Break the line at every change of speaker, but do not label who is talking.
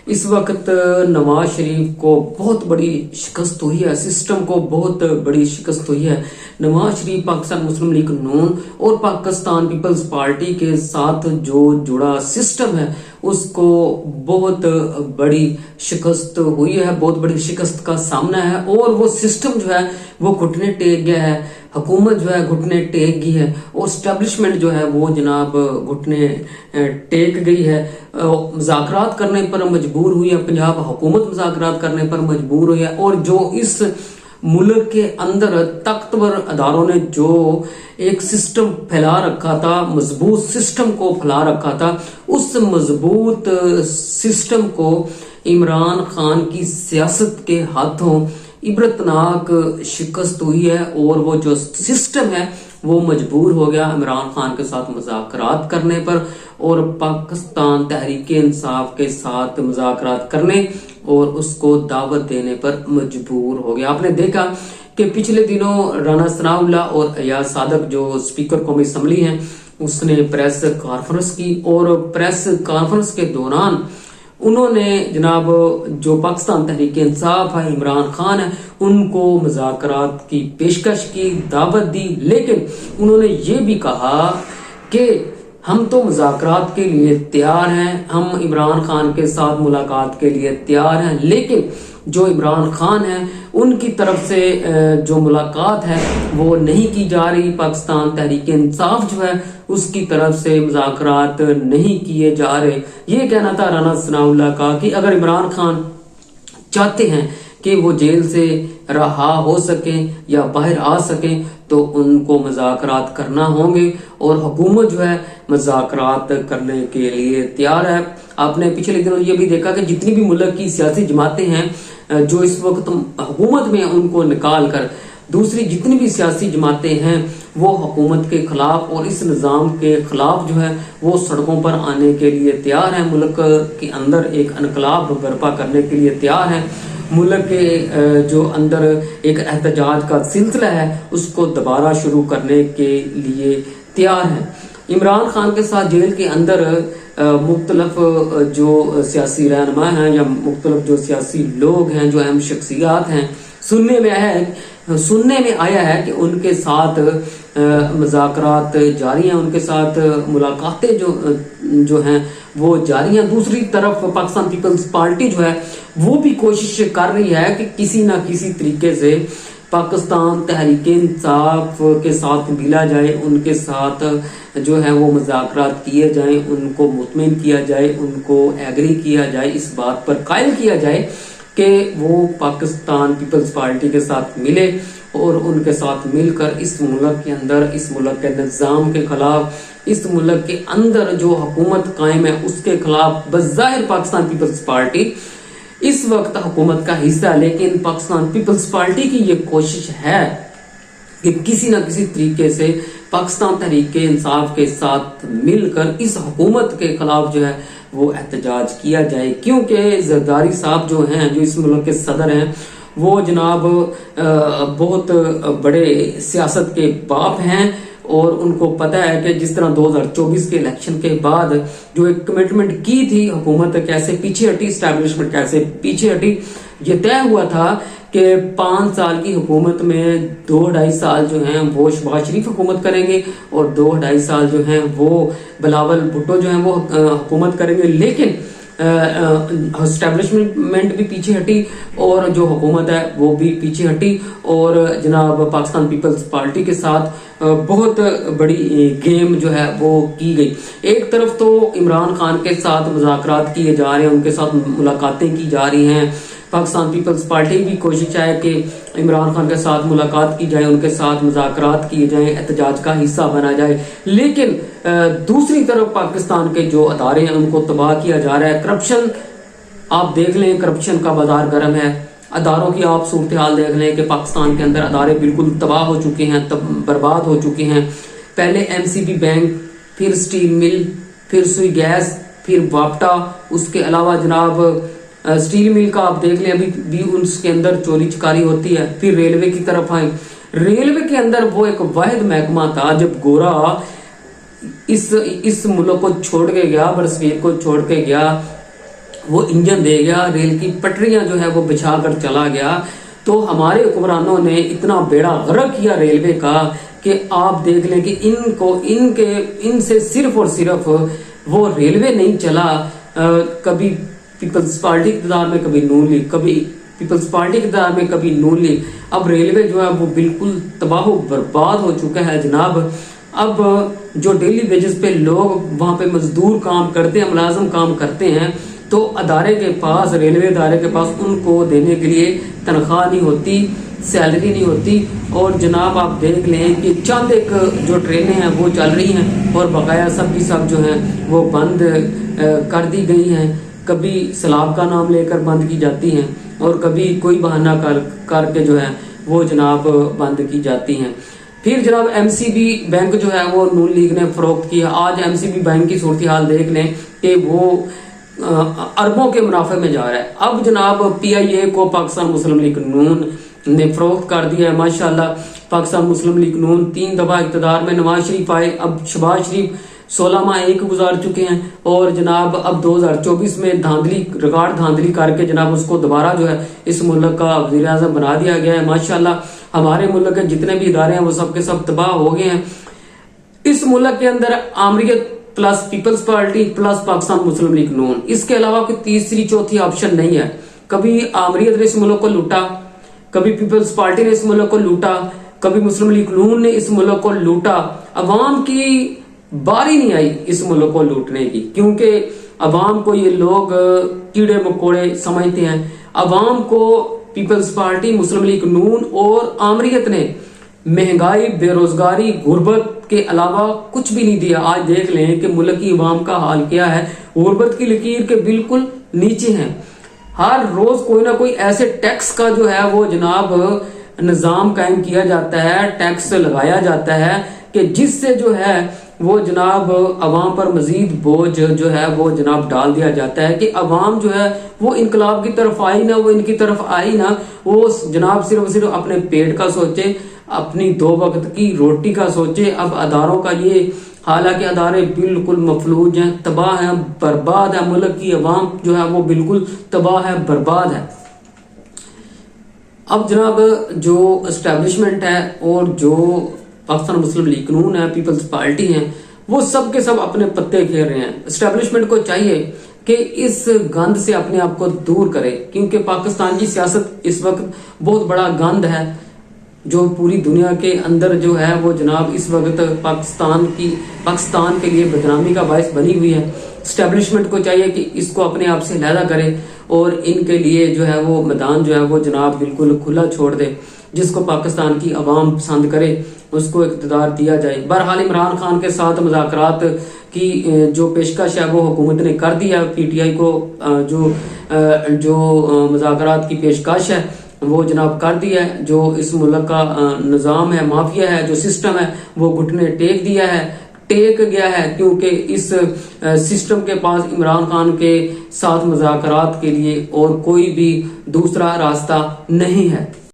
इस वक्त नवाज शरीफ को बहुत बड़ी शिकस्त हुई है, सिस्टम को बहुत बड़ी शिकस्त हुई है। नवाज शरीफ पाकिस्तान मुस्लिम लीग नून और पाकिस्तान पीपल्स पार्टी के साथ जो जुड़ा सिस्टम है उसको बहुत बड़ी शिकस्त हुई है, बहुत बड़ी शिकस्त का सामना है और वो सिस्टम जो है वो घुटने टेक गया है, हुकूमत जो है घुटने टेक गई है और स्टैब्लिशमेंट जो है वो जनाब घुटने टेक गई है। मुज़ाकरात करने पर मजबूर हुई है, पंजाब हुकूमत मुज़ाकरात करने पर मजबूर हुई है और जो इस मुल्क के अंदर ताकतवर अदारों ने जो एक सिस्टम फैला रखा था, मजबूत सिस्टम को फैला रखा था, उस मजबूत सिस्टम को इमरान खान की सियासत के हाथों इबरतनाक शिकस्त हुई है और वो जो सिस्टम है वो मजबूर हो गया इमरान खान के साथ मुज़ाकरात करने पर और पाकिस्तान तहरीक इंसाफ के साथ मुज़ाकरात करने और उसको दावत देने पर मजबूर हो गया। आपने देखा कि पिछले दिनों राना सनाउल्लाह और अयाज सादक जो स्पीकर कौमी असम्बली हैं उसने प्रेस कॉन्फ्रेंस की और प्रेस कॉन्फ्रेंस के दौरान उन्होंने जनाब जो पाकिस्तान तहरीक इंसाफ है, इमरान खान है, उनको मुज़ाकरात की पेशकश की, दावत दी, लेकिन उन्होंने ये भी कहा कि हम तो मुज़ाकरात के लिए तैयार हैं, हम इमरान खान के साथ मुलाकात के लिए तैयार हैं, लेकिन जो इमरान खान है उनकी तरफ से जो मुलाकात है वो नहीं की जा रही। पाकिस्तान तहरीक इंसाफ जो है उसकी तरफ से मुज़ाकरात नहीं किए जा रहे। ये कहना था राना सनाउल्लाह का कि अगर इमरान खान चाहते हैं कि वो जेल से रहा हो सके या बाहर आ सके तो उनको मुज़ाकरात करना होंगे और हुकूमत जो है मुज़ाकरात करने के लिए तैयार है। आपने पिछले दिनों ये भी देखा कि जितनी भी मुल्क की सियासी जमातें हैं जो इस वक्त हुकूमत में उनको निकाल कर दूसरी जितनी भी सियासी जमातें हैं वो हुकूमत के खिलाफ और इस निज़ाम के खिलाफ जो है वो सड़कों पर आने के लिए तैयार है, मुल्क के अंदर एक इनकलाब बर्पा करने के लिए तैयार है, मुल्क के जो अंदर एक एहतजाज का सिलसिला है उसको दोबारा शुरू करने के लिए तैयार है। इमरान खान के साथ जेल के अंदर मुख्तलिफ जो सियासी रहनुमा हैं या मुख्तलिफ जो सियासी लोग हैं, जो अहम शख्सियात हैं, सुनने में आया है कि उनके साथ मुज़ाकरात जारी हैं, उनके साथ मुलाकातें जो हैं वो जारी हैं। दूसरी तरफ पाकिस्तान पीपल्स पार्टी जो है वो भी कोशिश कर रही है कि किसी ना किसी तरीके से पाकिस्तान तहरीक इंसाफ के साथ मिला जाए, उनके साथ जो है वो मुज़ाकरात किए जाएं, उनको मुतमिन किया जाए, उनको एग्री किया जाए, इस बात पर कायल किया जाए कि वो पाकिस्तान पीपल्स पार्टी के साथ मिले और उनके साथ मिलकर इस मुल्क के अंदर, इस मुल्क के निज़ाम के खिलाफ, इस मुल्क के अंदर जो हुकूमत कायम है उसके खिलाफ बज़ाहिर पाकिस्तान पीपल्स पार्टी इस वक्त हुकूमत का हिस्सा, लेकिन पाकिस्तान पीपल्स पार्टी की ये कोशिश है कि किसी ना किसी तरीके से पाकिस्तान तहरीक इंसाफ के साथ मिलकर इस हुकूमत के खिलाफ जो है वो एहतजाज किया जाए, क्योंकि जरदारी साहब जो हैं, जो इस मुल्क के सदर हैं, वो जनाब बहुत बड़े सियासत के बाप हैं और उनको पता है कि जिस तरह 2024 के इलेक्शन के बाद जो एक कमिटमेंट की थी हुकूमत कैसे पीछे हटी, स्टैब्लिशमेंट कैसे पीछे हटी, ये तय हुआ था कि 5 साल की हुकूमत में 2-2.5 साल जो हैं वो शहबाज शरीफ हुकूमत करेंगे और 2-2.5 साल जो हैं वो बिलावल भुट्टो जो हैं वो हुकूमत करेंगे, लेकिन एस्टेब्लिशमेंट भी पीछे हटी और जो हुकूमत है वो भी पीछे हटी और जनाब पाकिस्तान पीपल्स पार्टी के साथ बहुत बड़ी गेम जो है वो की गई। एक तरफ तो इमरान खान के साथ मुज़ाकरात किए जा रहे हैं, उनके साथ मुलाकातें की जा रही हैं, पाकिस्तान पीपल्स पार्टी की कोशिश है कि इमरान खान के साथ मुलाकात की जाए, उनके साथ मुज़ाकरात किए जाएं, एहतजाज का हिस्सा बना जाए, लेकिन दूसरी तरफ पाकिस्तान के जो अदारे हैं उनको तबाह किया जा रहा है। करप्शन आप देख लें, करप्शन का बाजार गर्म है, अदारों की आप सूरत हाल देख लें कि पाकिस्तान के अंदर अदारे बिल्कुल तबाह हो चुके हैं, बर्बाद हो चुके हैं। पहले MCB बैंक, फिर स्टील मिल, फिर सुई गैस, फिर वापटा, उसके अलावा जनाब स्टील मिल का आप देख लें अभी भी उसके अंदर चोरी चकारी होती है। फिर रेलवे की तरफ आए, रेलवे के अंदर वो एक वाहिद महकमा था जब गोरा इस मुल्क को छोड़ के गया, बरसगीर को छोड़ के गया وہ انجن دے گیا، ریل کی پٹریاں جو ہے وہ بچھا کر چلا گیا، تو ہمارے حکمرانوں نے اتنا بیڑا غرق کیا ریلوے کا کہ آپ دیکھ لیں کہ ان سے صرف اور صرف وہ ریلوے نہیں چلا، کبھی پیپلز پارٹی اقتدار میں، کبھی نون لیگ، کبھی پیپلز پارٹی اقتدار میں، کبھی نون لیگ، اب ریلوے جو ہے وہ بالکل تباہ و برباد ہو چکا ہے جناب۔ اب جو ڈیلی ویجز پہ لوگ وہاں پہ مزدور کام کرتے ہیں، ملازم کام کرتے ہیں، تو ادارے کے پاس، ریلوے ادارے کے پاس ان کو دینے کے لیے تنخواہ نہیں ہوتی، سیلری نہیں ہوتی، اور جناب آپ دیکھ لیں کہ چند ایک جو ٹرینیں ہیں وہ چل رہی ہیں اور بقایا سب کی سب جو ہیں وہ بند کر دی گئی ہیں، کبھی سیلاب کا نام لے کر بند کی جاتی ہیں اور کبھی کوئی بہانہ کر کے جو ہے وہ جناب بند کی جاتی ہیں۔ پھر جناب ایم سی بی بینک جو ہے وہ نون لیگ نے فروخت کیا۔ آج ایم سی بی بینک کی صورتحال دیکھ لیں کہ وہ اربوں کے منافع میں جا رہا ہے۔ اب جناب پی آئی اے کو پاکستان مسلم لیگ نون نے فروخت کر دیا ہے۔ ماشاءاللہ پاکستان مسلم لیگ نون 3 دفعہ اقتدار میں، نواز شریف آئے، اب شہباز شریف 16 ماہ ایک گزار چکے ہیں، اور جناب اب 2024 میں ریکارڈ دھاندلی کر کے جناب اس کو دوبارہ جو ہے اس ملک کا وزیر اعظم بنا دیا گیا ہے۔ ماشاءاللہ ہمارے ملک کے جتنے بھی ادارے ہیں وہ سب کے سب تباہ ہو گئے ہیں۔ اس ملک کے اندر آمریت پلس پیپلز پارٹی پلس پاکستان مسلم لیگ نون، اس کے علاوہ کوئی تیسری چوتھی آپشن نہیں ہے۔ کبھی آمریت نے اس ملک کو لوٹا، کبھی پیپلز پارٹی نے اس ملک کو لوٹا، کبھی مسلم لیگ نون نے اس ملک کو لوٹا۔ عوام کی باری نہیں آئی اس ملک کو لوٹنے کی، کیونکہ عوام کو یہ لوگ کیڑے مکوڑے سمجھتے ہیں۔ عوام کو پیپلز پارٹی، مسلم لیگ نون اور آمریت نے مہنگائی، بے روزگاری، غربت کے علاوہ کچھ بھی نہیں دیا۔ آج دیکھ لیں کہ ملک کی عوام کا حال کیا ہے، غربت کی لکیر کے بالکل نیچے ہیں۔ ہر روز کوئی نہ کوئی ایسے ٹیکس کا جو ہے وہ جناب نظام قائم کیا جاتا ہے، ٹیکس لگایا جاتا ہے کہ جس سے جو ہے وہ جناب عوام پر مزید بوجھ جو ہے وہ جناب ڈال دیا جاتا ہے کہ عوام جو ہے وہ انقلاب کی طرف آئی نہ، وہ ان کی طرف آئی نہ، وہ جناب صرف اپنے پیٹ کا سوچے، اپنی 2 وقت کی روٹی کا سوچے۔ اب اداروں کا یہ حالانکہ ادارے بالکل مفلوج ہیں، تباہ ہیں، برباد ہے، ملک کی عوام جو ہے وہ بالکل تباہ ہے، برباد ہے۔ اب جناب جو اسٹیبلشمنٹ ہے اور جو پاکستان مسلم لیگ نون ہے، پیپلز پارٹی ہیں، وہ سب کے سب اپنے پتے کھیر رہے ہیں۔ اسٹیبلشمنٹ کو چاہیے کہ اس گند سے اپنے آپ کو دور کرے، کیونکہ پاکستان کی سیاست اس وقت بہت بڑا گند ہے جو پوری دنیا کے اندر جو ہے وہ جناب اس وقت پاکستان کے لیے بدنامی کا باعث بنی ہوئی ہے۔ اسٹیبلشمنٹ کو چاہیے کہ اس کو اپنے آپ سے علیحدہ کرے اور ان کے لیے جو ہے وہ میدان جو ہے وہ جناب بالکل کھلا چھوڑ دے، جس کو پاکستان کی عوام پسند کرے اس کو اقتدار دیا جائے۔ بہرحال عمران خان کے ساتھ مذاکرات کی جو پیشکش ہے وہ حکومت نے کر دی ہے، پی ٹی آئی کو جو مذاکرات کی پیشکش ہے وہ جناب کر دی ہے۔ جو اس ملک کا نظام ہے، مافیا ہے، جو سسٹم ہے وہ گھٹنے ٹیک گیا ہے، کیونکہ اس سسٹم کے پاس عمران خان کے ساتھ مذاکرات کے لیے اور کوئی بھی دوسرا راستہ نہیں ہے۔